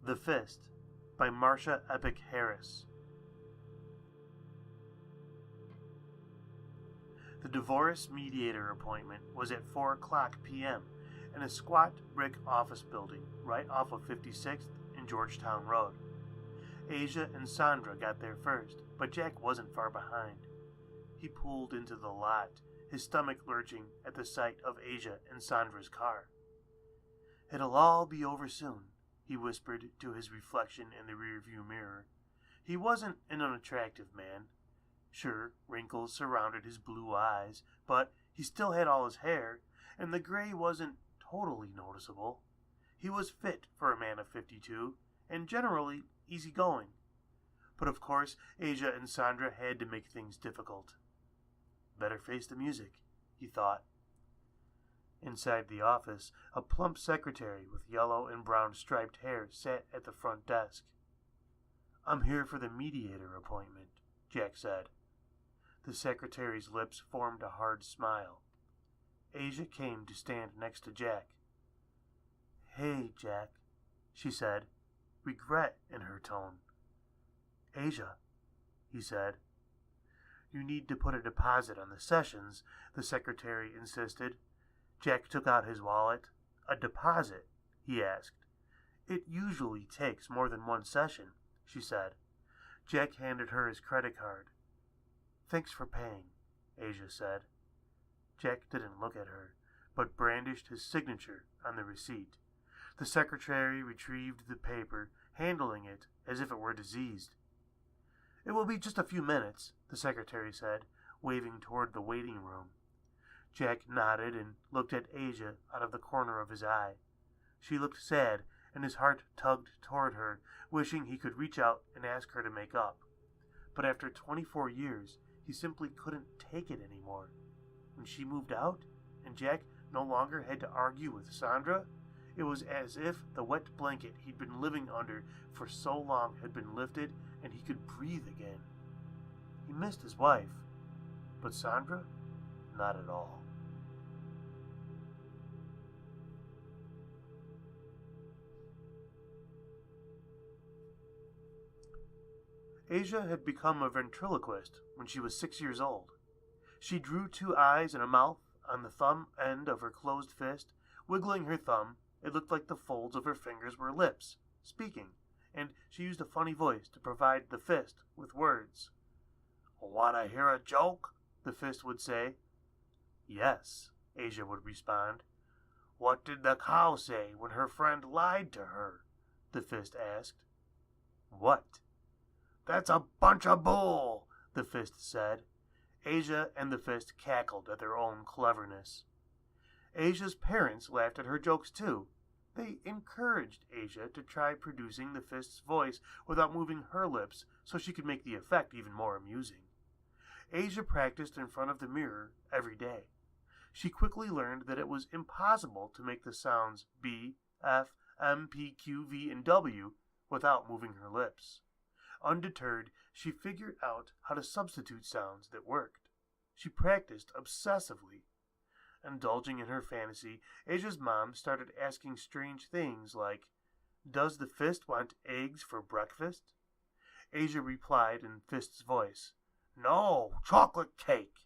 The Fist by Marcia Eppich Harris. The divorce mediator appointment was at 4:00 p.m. in a squat brick office building right off of 56th and Georgetown Road. Asia and Sandra got there first, but Jack wasn't far behind. He pulled into the lot, his stomach lurching at the sight of Asia and Sandra's car. "It'll all be over soon," he whispered to his reflection in the rearview mirror. He wasn't an unattractive man. Sure, wrinkles surrounded his blue eyes, but he still had all his hair, and the gray wasn't totally noticeable. He was fit for a man of 52, and generally easygoing. But of course, Asia and Sandra had to make things difficult. Better face the music, he thought. Inside the office, a plump secretary with yellow and brown striped hair sat at the front desk. "I'm here for the mediator appointment," Jack said. The secretary's lips formed a hard smile. Asia came to stand next to Jack. "Hey, Jack," she said, regret in her tone. "Asia," he said. "You need to put a deposit on the sessions," the secretary insisted. Jack took out his wallet. "A deposit?" he asked. "It usually takes more than one session," she said. Jack handed her his credit card. "Thanks for paying," Asia said. Jack didn't look at her, but brandished his signature on the receipt. The secretary retrieved the paper, handling it as if it were diseased. "It will be just a few minutes," the secretary said, waving toward the waiting room. Jack nodded and looked at Asia out of the corner of his eye. She looked sad, and his heart tugged toward her, wishing he could reach out and ask her to make up. But after 24 years, he simply couldn't take it anymore. When she moved out, and Jack no longer had to argue with Sandra, it was as if the wet blanket he'd been living under for so long had been lifted and he could breathe again. He missed his wife, but Sandra, not at all. Asia had become a ventriloquist when she was 6 years old. She drew 2 eyes and a mouth on the thumb end of her closed fist. Wiggling her thumb, it looked like the folds of her fingers were lips, speaking, and she used a funny voice to provide the fist with words. "Want to hear a joke?" the fist would say. "Yes," Asia would respond. "What did the cow say when her friend lied to her?" the fist asked. "What?" "That's a bunch of bull," the fist said. Asia and the fist cackled at their own cleverness. Asia's parents laughed at her jokes too. They encouraged Asia to try producing the fist's voice without moving her lips so she could make the effect even more amusing. Asia practiced in front of the mirror every day. She quickly learned that it was impossible to make the sounds B, F, M, P, Q, V, and W without moving her lips. Undeterred, she figured out how to substitute sounds that worked. She practiced obsessively. Indulging in her fantasy, Asia's mom started asking strange things like, "Does the fist want eggs for breakfast?" Asia replied in Fist's voice, "No, chocolate cake."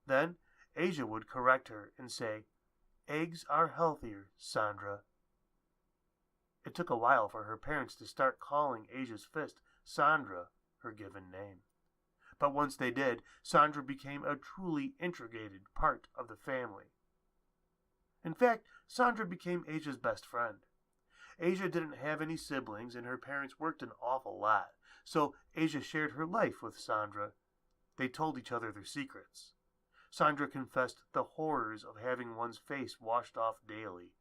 Then Asia would correct her and say, "Eggs are healthier, Sandra." It took a while for her parents to start calling Asia's fist Sandra, her given name. But once they did, Sandra became a truly integrated part of the family. In fact, Sandra became Asia's best friend. Asia didn't have any siblings, and her parents worked an awful lot, so Asia shared her life with Sandra. They told each other their secrets. Sandra confessed the horrors of having one's face washed off daily.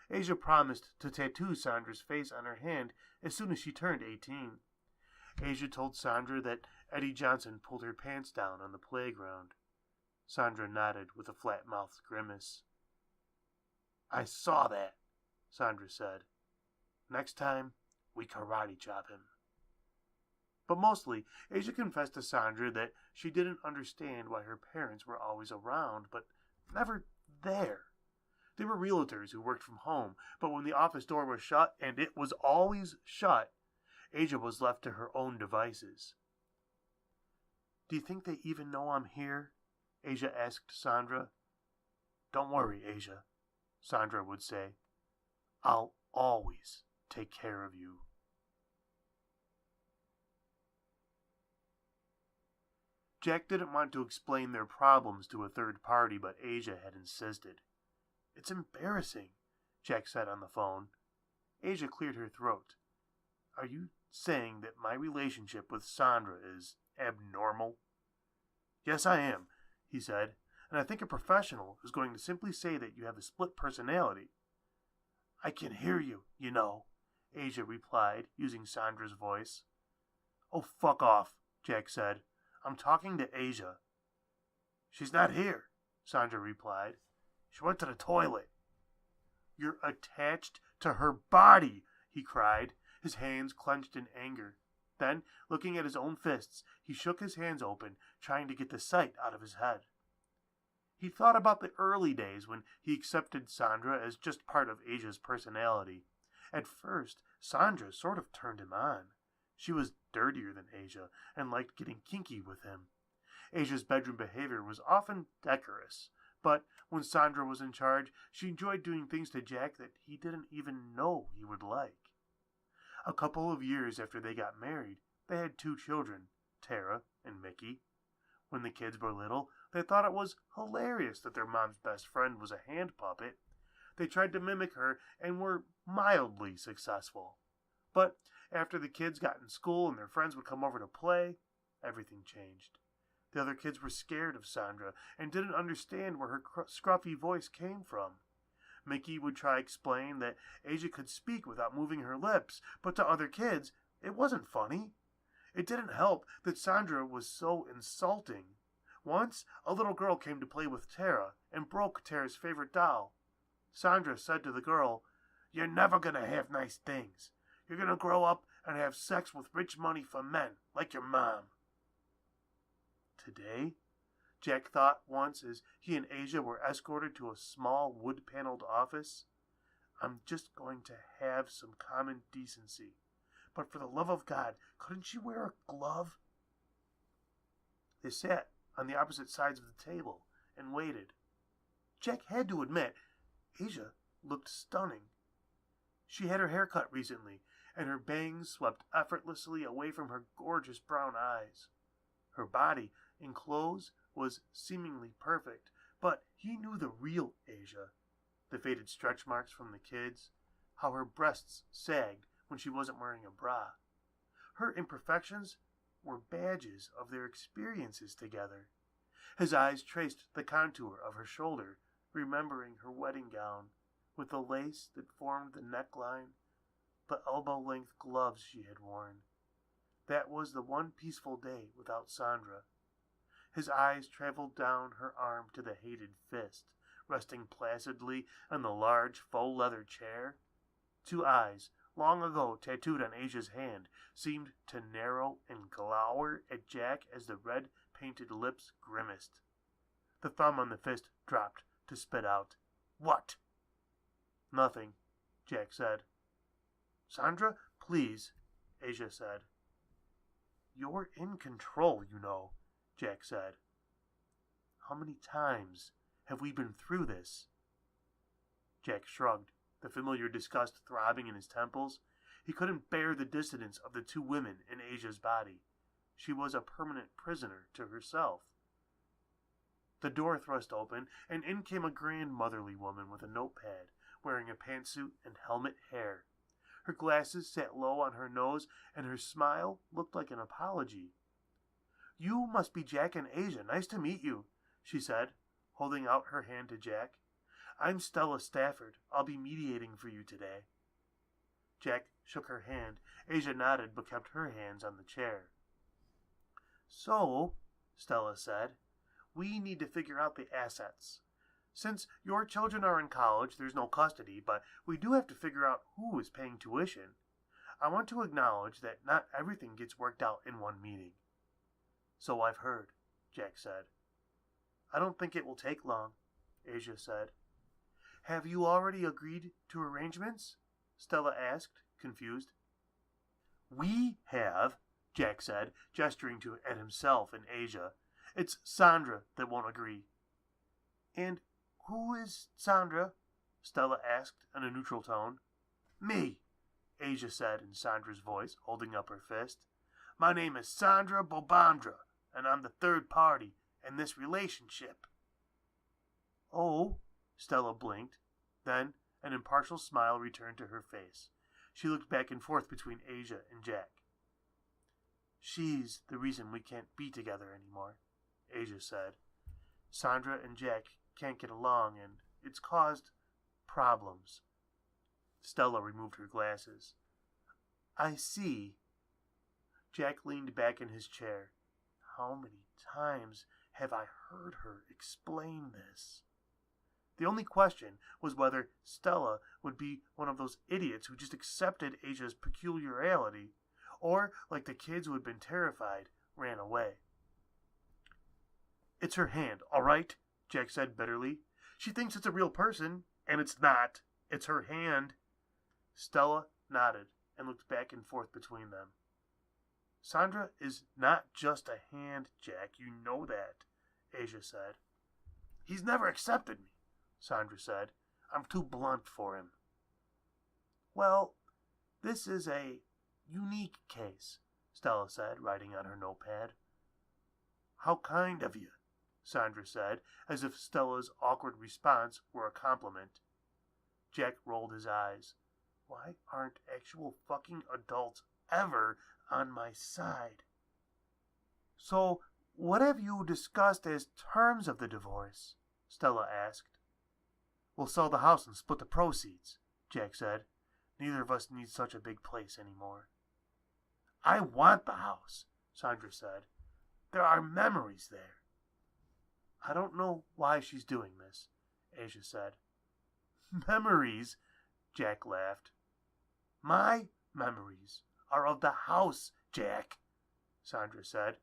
Asia promised to tattoo Sandra's face on her hand as soon as she turned 18. Asia told Sandra that Eddie Johnson pulled her pants down on the playground. Sandra nodded with a flat-mouthed grimace. "I saw that," Sandra said. "Next time, we karate chop him." But mostly, Asia confessed to Sandra that she didn't understand why her parents were always around, but never there. They were realtors who worked from home, but when the office door was shut, and it was always shut, Asia was left to her own devices. "Do you think they even know I'm here?" Asia asked Sandra. "Don't worry, Asia," Sandra would say. "I'll always take care of you." Jack didn't want to explain their problems to a third party, but Asia had insisted. "It's embarrassing," Jack said on the phone. Asia cleared her throat. "Are you saying that my relationship with Sandra is abnormal?" "Yes, I am," he said, "and I think a professional is going to simply say that you have a split personality." "I can hear you, you know," Asia replied, using Sandra's voice. "Oh, fuck off," Jack said. "I'm talking to Asia." "She's not here," Sandra replied. "She went to the toilet." "You're attached to her body," he cried, his hands clenched in anger. Then, looking at his own fists, he shook his hands open, trying to get the sight out of his head. He thought about the early days when he accepted Sandra as just part of Asia's personality. At first, Sandra sort of turned him on. She was dirtier than Asia and liked getting kinky with him. Asia's bedroom behavior was often decorous, but when Sandra was in charge, she enjoyed doing things to Jack that he didn't even know he would like. A couple of years after they got married, they had 2 children, Tara and Mickey. When the kids were little, they thought it was hilarious that their mom's best friend was a hand puppet. They tried to mimic her and were mildly successful. But after the kids got in school and their friends would come over to play, everything changed. The other kids were scared of Sandra and didn't understand where her scruffy voice came from. Mickey would try to explain that Asia could speak without moving her lips, but to other kids, it wasn't funny. It didn't help that Sandra was so insulting. Once, a little girl came to play with Tara and broke Tara's favorite doll. Sandra said to the girl, "You're never going to have nice things. You're going to grow up and have sex with rich money for men, like your mom." Today, Jack thought once as he and Asia were escorted to a small wood-paneled office, "I'm just going to have some common decency. But for the love of God, couldn't she wear a glove?" They sat on the opposite sides of the table and waited. Jack had to admit, Asia looked stunning. She had her hair cut recently, and her bangs swept effortlessly away from her gorgeous brown eyes. Her body, in clothes, was seemingly perfect, but he knew the real Asia. The faded stretch marks from the kids, how her breasts sagged when she wasn't wearing a bra. Her imperfections were badges of their experiences together. His eyes traced the contour of her shoulder, remembering her wedding gown, with the lace that formed the neckline, the elbow-length gloves she had worn. That was the one peaceful day without Sandra. His eyes traveled down her arm to the hated fist, resting placidly on the large faux leather chair. 2 eyes, long ago tattooed on Asia's hand, seemed to narrow and glower at Jack as the red-painted lips grimaced. The thumb on the fist dropped to spit out, "What?" "Nothing," Jack said. "Sandra, please," Asia said. "You're in control, you know," Jack said. "How many times have we been through this?" Jack shrugged, the familiar disgust throbbing in his temples. He couldn't bear the dissonance of the 2 women in Asia's body. She was a permanent prisoner to herself. The door thrust open, and in came a grandmotherly woman with a notepad, wearing a pantsuit and helmet hair. Her glasses sat low on her nose, and her smile looked like an apology. "You must be Jack and Asia. Nice to meet you," she said, holding out her hand to Jack. "I'm Stella Stafford. I'll be mediating for you today." Jack shook her hand. Asia nodded but kept her hands on the chair. "So," Stella said, "we need to figure out the assets. Since your children are in college, there's no custody, but we do have to figure out who is paying tuition. I want to acknowledge that not everything gets worked out in one meeting." "So I've heard," Jack said. "I don't think it will take long," Asia said. Have you already agreed to arrangements? Stella asked, confused. We have, Jack said, gesturing at himself and Asia. It's Sandra that won't agree. And who is Sandra? Stella asked in a neutral tone. Me, Asia said in Sandra's voice, holding up her fist. My name is Sandra Bobandra, and I'm the third party in this relationship. Oh, Stella blinked. Then an impartial smile returned to her face. She looked back and forth between Asia and Jack. She's the reason we can't be together anymore, Asia said. Sandra and Jack can't get along, and it's caused problems. Stella removed her glasses. I see. Jack leaned back in his chair. How many times have I heard her explain this? The only question was whether Stella would be one of those idiots who just accepted Asia's peculiarity, or, like the kids who had been terrified, ran away. It's her hand, all right? Jack said bitterly. She thinks it's a real person, and it's not. It's her hand. Stella nodded and looked back and forth between them. Sandra is not just a hand, Jack. You know that, Asia said. He's never accepted me, Sandra said. I'm too blunt for him. Well, this is a unique case, Stella said, writing on her notepad. How kind of you, Sandra said, as if Stella's awkward response were a compliment. Jack rolled his eyes. Why aren't actual fucking adults ever on my side? So, what have you discussed as terms of the divorce? Stella asked. We'll sell the house and split the proceeds, Jack said. Neither of us needs such a big place anymore. I want the house, Sandra said. There are memories there. I don't know why she's doing this, Asia said. Memories? Jack laughed. My memories are of the house, Jack, Sandra said.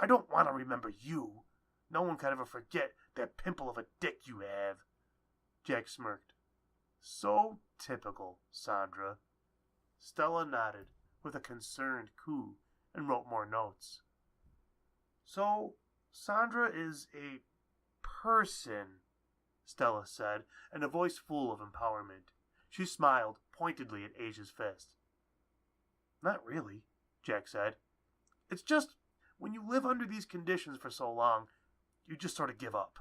I don't want to remember you. No one can ever forget that pimple of a dick you have. Jack smirked. So typical, Sandra. Stella nodded with a concerned coo and wrote more notes. So, Sandra is a person, Stella said, in a voice full of empowerment. She smiled pointedly at Asia's fist. Not really, Jack said. It's just, when you live under these conditions for so long, you just sort of give up.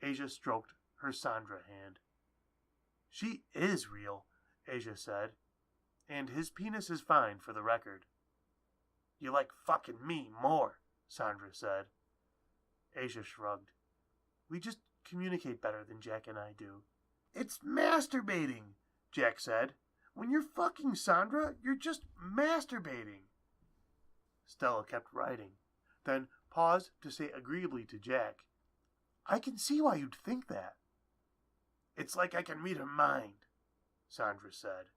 Asia stroked her Sandra hand. She is real, Asia said, and his penis is fine for the record. You like fucking me more, Sandra said. Asia shrugged. We just communicate better than Jack and I do. It's masturbating, Jack said. When you're fucking Sandra, you're just masturbating. Stella kept writing, then paused to say agreeably to Jack, I can see why you'd think that. It's like I can read her mind, Sandra said.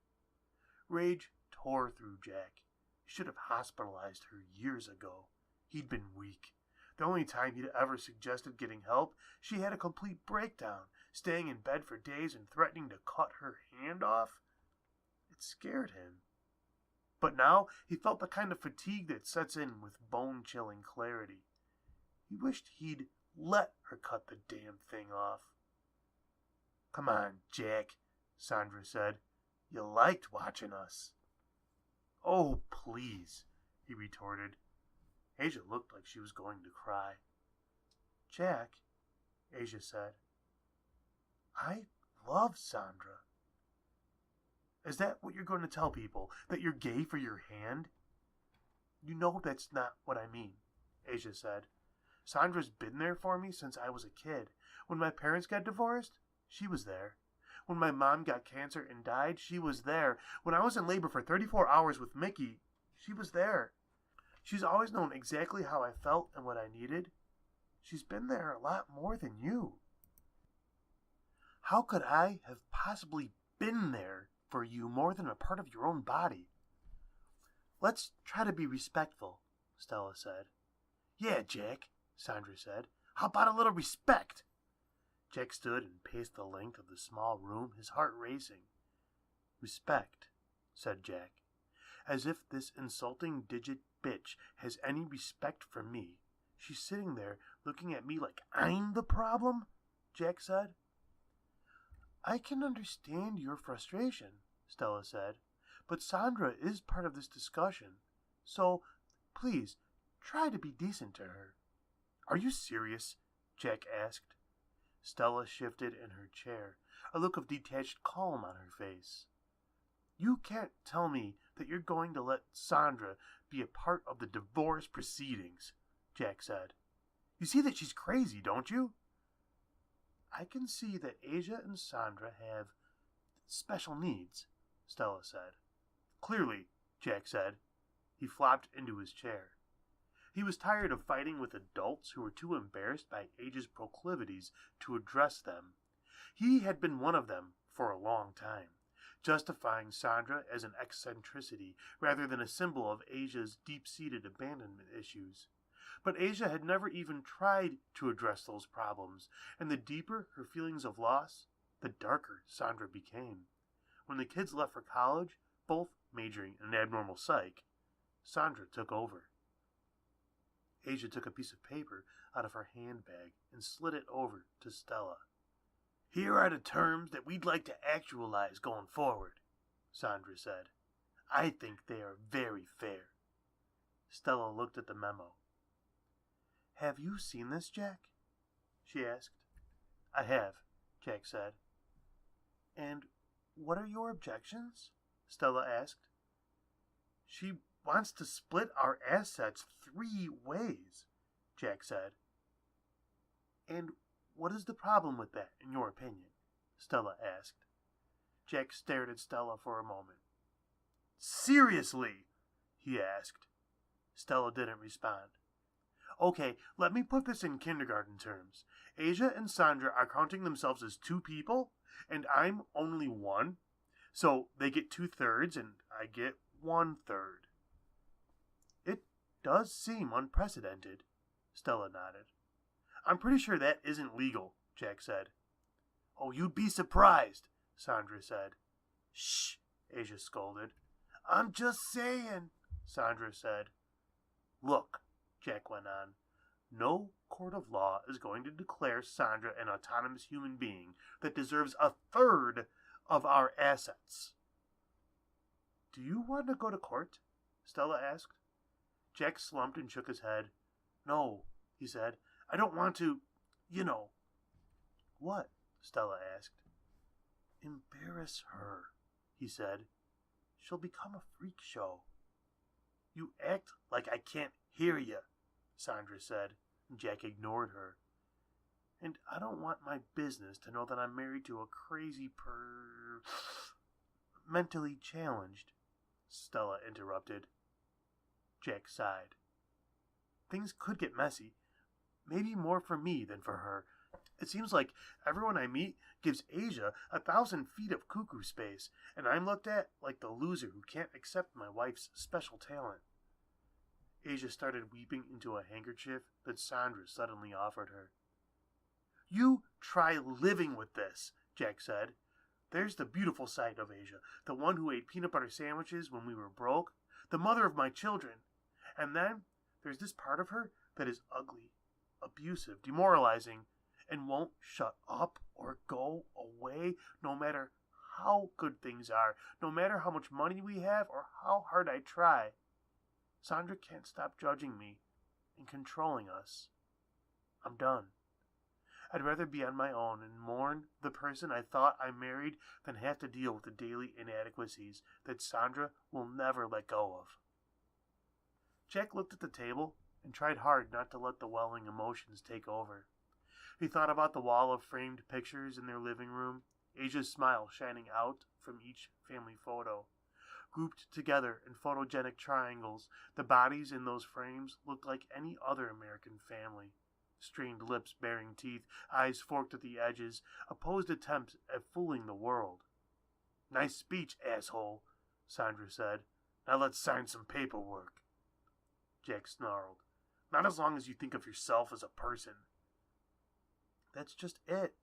Rage tore through Jack. He should have hospitalized her years ago. He'd been weak. The only time he'd ever suggested getting help, she had a complete breakdown, staying in bed for days and threatening to cut her hand off. It scared him. But now he felt the kind of fatigue that sets in with bone-chilling clarity. He wished he'd let her cut the damn thing off. Come on, Jack, Sandra said. You liked watching us. Oh, please, he retorted. Asia looked like she was going to cry. Jack, Asia said, I love Sandra. Is that what you're going to tell people, that you're gay for your hand? You know that's not what I mean, Asia said. Sandra's been there for me since I was a kid. When my parents got divorced, she was there. When my mom got cancer and died, she was there. When I was in labor for 34 hours with Mickey, she was there. She's always known exactly how I felt and what I needed. She's been there a lot more than you. How could I have possibly been there for you more than a part of your own body? Let's try to be respectful, Stella said. Yeah, Jack, Sandra said. How about a little respect? Jack stood and paced the length of the small room, his heart racing. Respect, said Jack, as if this insulting digit bitch has any respect for me. She's sitting there looking at me like I'm the problem, Jack said. I can understand your frustration, Stella said, but Sandra is part of this discussion, so please try to be decent to her. Are you serious? Jack asked. Stella shifted in her chair, a look of detached calm on her face. You can't tell me that you're going to let Sandra be a part of the divorce proceedings, Jack said. You see that she's crazy, don't you? I can see that Asia and Sandra have special needs, Stella said. Clearly, Jack said. He flopped into his chair. He was tired of fighting with adults who were too embarrassed by Asia's proclivities to address them. He had been one of them for a long time, justifying Sandra as an eccentricity rather than a symbol of Asia's deep-seated abandonment issues. But Asia had never even tried to address those problems, and the deeper her feelings of loss, the darker Sandra became. When the kids left for college, both majoring in abnormal psych, Sandra took over. Asia took a piece of paper out of her handbag and slid it over to Stella. Here are the terms that we'd like to actualize going forward, Sandra said. I think they are very fair. Stella looked at the memo. Have you seen this, Jack? She asked. I have, Jack said. And what are your objections? Stella asked. She wants to split our assets 3 ways, Jack said. And what is the problem with that, in your opinion? Stella asked. Jack stared at Stella for a moment. Seriously? He asked. Stella didn't respond. Okay, let me put this in kindergarten terms. Asia and Sandra are counting themselves as 2 people, and I'm only 1. So they get 2/3, and I get 1/3. It does seem unprecedented, Stella nodded. I'm pretty sure that isn't legal, Jack said. Oh, you'd be surprised, Sandra said. Shh, Asia scolded. I'm just saying, Sandra said. Look, Jack went on, no court of law is going to declare Sandra an autonomous human being that deserves 1/3 of our assets. Do you want to go to court? Stella asked. Jack slumped and shook his head. No, he said. I don't want to, you know. What? Stella asked. Embarrass her, he said. She'll become a freak show. You act like I can't hear you, Sandra said. Jack ignored her. And I don't want my business to know that I'm married to a crazy mentally challenged, Stella interrupted. Jack sighed. Things could get messy. Maybe more for me than for her. It seems like everyone I meet gives Asia 1,000 feet of cuckoo space, and I'm looked at like the loser who can't accept my wife's special talent. Asia started weeping into a handkerchief that Sandra suddenly offered her. You try living with this, Jack said. There's the beautiful side of Asia, the one who ate peanut butter sandwiches when we were broke, the mother of my children. And then there's this part of her that is ugly, abusive, demoralizing, and won't shut up or go away no matter how good things are, no matter how much money we have or how hard I try. Sandra can't stop judging me and controlling us. I'm done. I'd rather be on my own and mourn the person I thought I married than have to deal with the daily inadequacies that Sandra will never let go of. Jack looked at the table and tried hard not to let the welling emotions take over. He thought about the wall of framed pictures in their living room, Asia's smile shining out from each family photo. Grouped together in photogenic triangles, the bodies in those frames looked like any other American family. Strained lips baring teeth, eyes forked at the edges, opposed attempts at fooling the world. Nice speech, asshole, Sandra said. Now let's sign some paperwork. Jack snarled. Not as long as you think of yourself as a person. That's just it,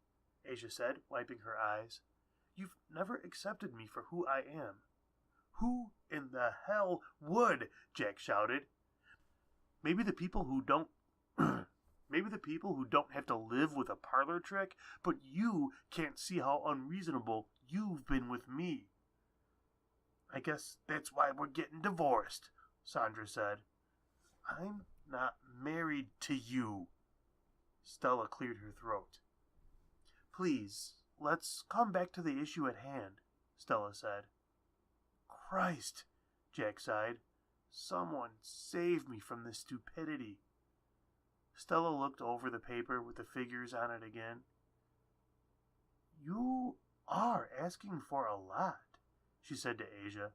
Asia said, wiping her eyes. You've never accepted me for who I am. Who in the hell would? Jack shouted. Maybe the people who don't Maybe the people who don't have to live with a parlor trick, but you can't see how unreasonable you've been with me. I guess that's why we're getting divorced, Sandra said. I'm not married to you. Stella cleared her throat. Please, let's come back to the issue at hand, Stella said. Christ, Jack sighed. Someone save me from this stupidity. Stella looked over the paper with the figures on it again. You are asking for a lot, she said to Asia.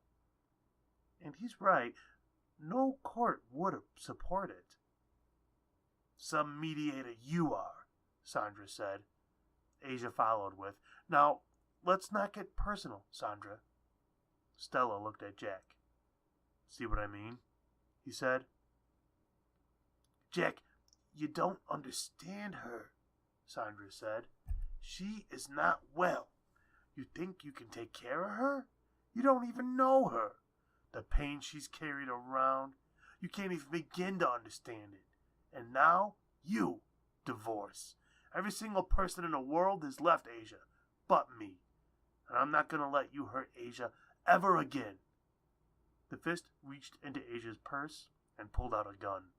And he's right. No court would support it. Some mediator you are, Sandra said. Asia followed with, Now, let's not get personal, Sandra. Stella looked at Jack. See what I mean? He said. Jack, you don't understand her, Sandra said. She is not well. You think you can take care of her? You don't even know her. The pain she's carried around, you can't even begin to understand it. And now, you, divorce. Every single person in the world has left Asia, but me. And I'm not going to let you hurt Asia ever again. The fist reached into Asia's purse and pulled out a gun.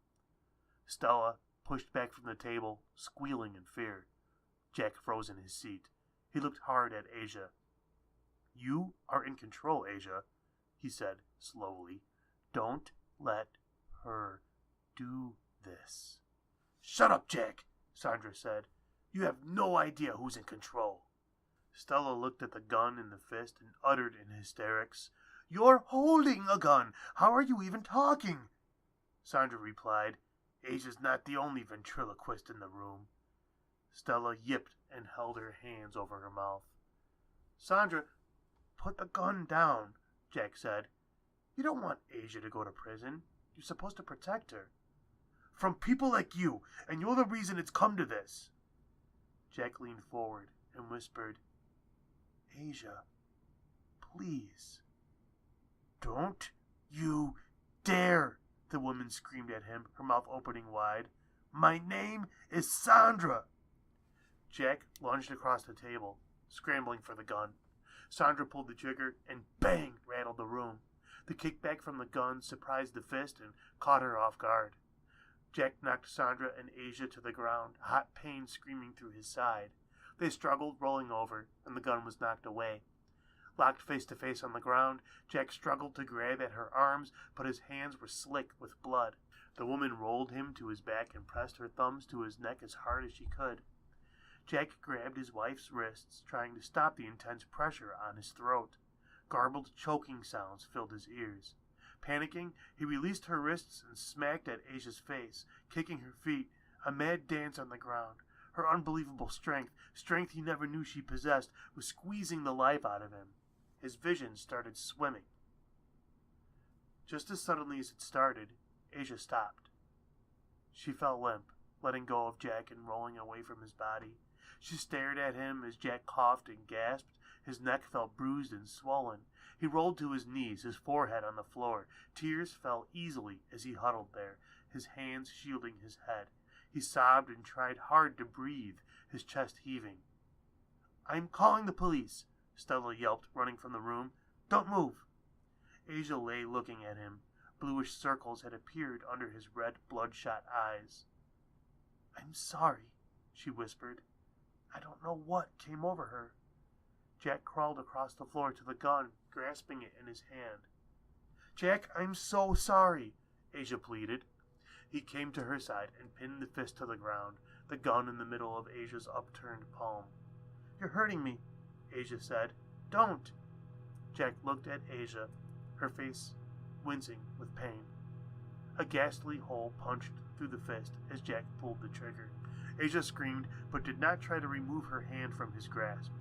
Stella pushed back from the table, squealing in fear. Jack froze in his seat. He looked hard at Asia. You are in control, Asia, he said slowly. Don't let her do this. Shut up, Jack, Sandra said. You have no idea who's in control. Stella looked at the gun in the fist and uttered in hysterics, You're holding a gun. How are you even talking? Sandra replied, Asia's not the only ventriloquist in the room. Stella yipped and held her hands over her mouth. Sandra, put the gun down, Jack said. You don't want Asia to go to prison. You're supposed to protect her. From people like you, and you're the reason it's come to this. Jack leaned forward and whispered, Asia, please. Don't you dare, the woman screamed at him, her mouth opening wide. My name is Sandra. Jack lunged across the table, scrambling for the gun. Sandra pulled the trigger, and bang, rattled the room. The kickback from the gun surprised the fist and caught her off guard. Jack knocked Sandra and Asia to the ground, hot pain screaming through his side. They struggled, rolling over, and the gun was knocked away. Locked face to face on the ground, Jack struggled to grab at her arms, but his hands were slick with blood. The woman rolled him to his back and pressed her thumbs to his neck as hard as she could. Jack grabbed his wife's wrists, trying to stop the intense pressure on his throat. Garbled, choking sounds filled his ears. Panicking, he released her wrists and smacked at Asia's face, kicking her feet, a mad dance on the ground. Her unbelievable strength he never knew she possessed, was squeezing the life out of him. His vision started swimming. Just as suddenly as it started, Asia stopped. She fell limp, letting go of Jack and rolling away from his body. She stared at him as Jack coughed and gasped. His neck felt bruised and swollen. He rolled to his knees, his forehead on the floor. Tears fell easily as he huddled there, his hands shielding his head. He sobbed and tried hard to breathe, his chest heaving. I'm calling the police, Stella yelped, running from the room. Don't move. Asia lay looking at him. Bluish circles had appeared under his red, bloodshot eyes. I'm sorry, she whispered. I don't know what came over her. Jack crawled across the floor to the gun, grasping it in his hand. Jack, I'm so sorry, Asia pleaded. He came to her side and pinned the fist to the ground, the gun in the middle of Asia's upturned palm. You're hurting me, Asia said. Don't. Jack looked at Asia, her face wincing with pain. A ghastly hole punched through the fist as Jack pulled the trigger. Asia screamed, but did not try to remove her hand from his grasp.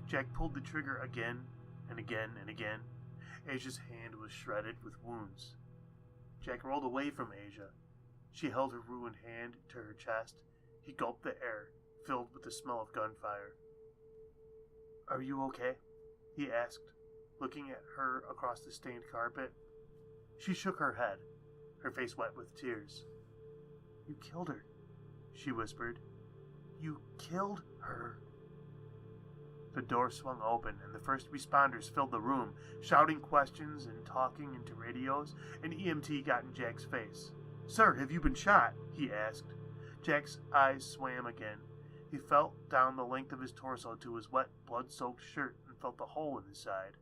Jack pulled the trigger again and again and again. Asia's hand was shredded with wounds. Jack rolled away from Asia. She held her ruined hand to her chest. He gulped the air, filled with the smell of gunfire. Are you okay? He asked, looking at her across the stained carpet. She shook her head, her face wet with tears. You killed her, she whispered. You killed her. The door swung open, and the first responders filled the room, shouting questions and talking into radios. An EMT got in Jack's face. Sir, have you been shot? He asked. Jack's eyes swam again. He felt down the length of his torso to his wet, blood-soaked shirt and felt the hole in his side.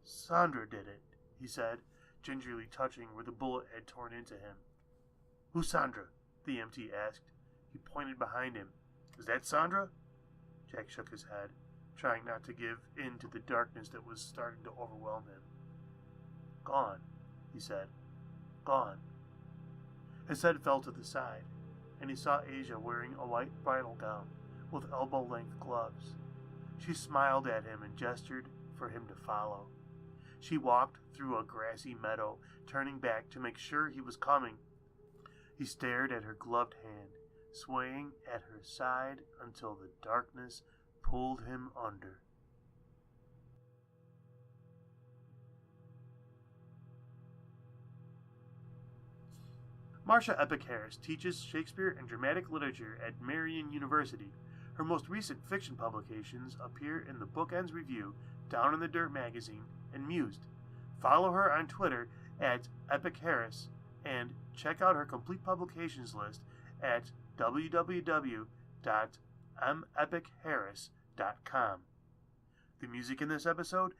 Sandra did it, he said, gingerly touching where the bullet had torn into him. Who's Sandra? The EMT asked. He pointed behind him. Is that Sandra? Jack shook his head, trying not to give in to the darkness that was starting to overwhelm him. Gone, he said. Gone. His head fell to the side, and he saw Asia wearing a white bridal gown with elbow-length gloves. She smiled at him and gestured for him to follow. She walked through a grassy meadow, turning back to make sure he was coming. He stared at her gloved hand, swaying at her side until the darkness pulled him under. Marcia Eppich Harris teaches Shakespeare and dramatic literature at Marian University. Her most recent fiction publications appear in the Bookends Review, Down in the Dirt magazine, and Mused. Follow her on Twitter at Eppich Harris, and check out her complete publications list at www.mepicharis.com. The music in this episode